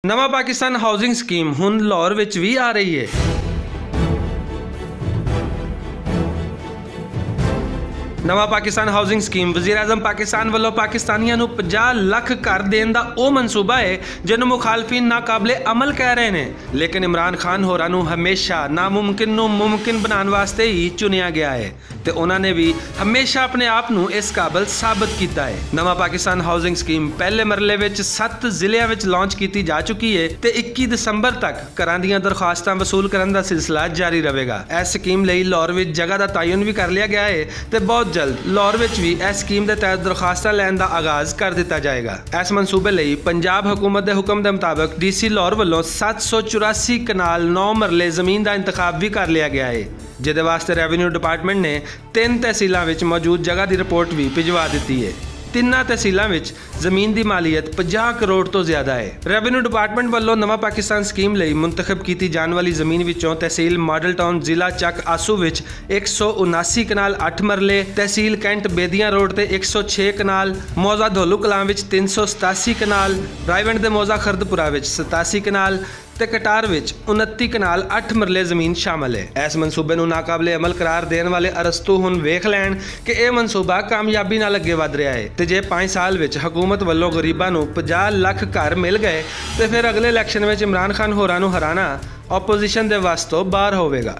नवा Pakistan housing scheme हुण लाहौर विच भी आ रही है। नवा पाकिस्तान हाउसिंग स्कीम वज़ीर-ए-आज़म पाकिस्तान वालों पाकिस्तानियों को 50 लाख घर देने का वह मनसूबा है जिन्होंने मुखालफीन नाकाबिले अमल कह रहे हैं, लेकिन इमरान खान होरां नूं हमेशा नामुमकिन नूं मुमकिन बनाने वास्ते ही चुनिया गया है तो उन्होंने भी हमेशा अपने आप नूं इस काबिल साबित किया है। नवा पाकिस्तान हाउसिंग स्कीम पहले मरले विच 7 जिलियां विच लॉन्च की जा चुकी है तो 21 दिसंबर तक घरां दीयां दरखास्तां वसूल करने का सिलसिला जारी रहेगा। इस स्कीम लई लाहौर विच जगह का तयन भी कर लिया गया है तो बहुत जल्द लाहौर विच भी इस स्कीम के तहत दरखास्तां लैण दा आगाज कर दिता जाएगा। इस मनसूबे लई पंजाब हुकूमत के हुक्म के मुताबिक DC लाहौर वालों 784 कनाल 9 मरले जमीन का इंतखाब भी कर लिया गया है, जिहदे वास्ते रेवन्यू डिपार्टमेंट ने 3 तहसीलों में मौजूद जगह की रिपोर्ट भी भिजवा दी है। 3 तहसीलों में जमीन की मालीयत 50 करोड़ तो ज्यादा है। रेवन्यू डिपार्टमेंट वालों नवा पाकिस्तान स्कीम लई मुंतखब की जाने वाली जमीन विचों तहसील मॉडल टाउन जिला चक आसू विच 179 कनाल 8 मरले, तहसील कैंट बेदियां रोड ते 106 कनाल, मौजा धोलू कलां विच 387 कनाल, रायवंड दे मौजा खरदपुरा विच 87 कनाल ते कटार विच 29 कनाल 8 मरले जमीन शामिल है। इस मनसूबे नूं नाकाबिले अमल करार देने वाले अरस्तू हुण वेख लैण कि यह मनसूबा कामयाबी नाल अगे वध रहा है तो जे 5 साल विच हुकूमत वालों गरीबां नूं 50 लाख घर मिल गए तो फिर अगले इलैक्शन में इमरान खान होरां नूं हराना ओपोजिशन दे वास्तों बाहर होवेगा।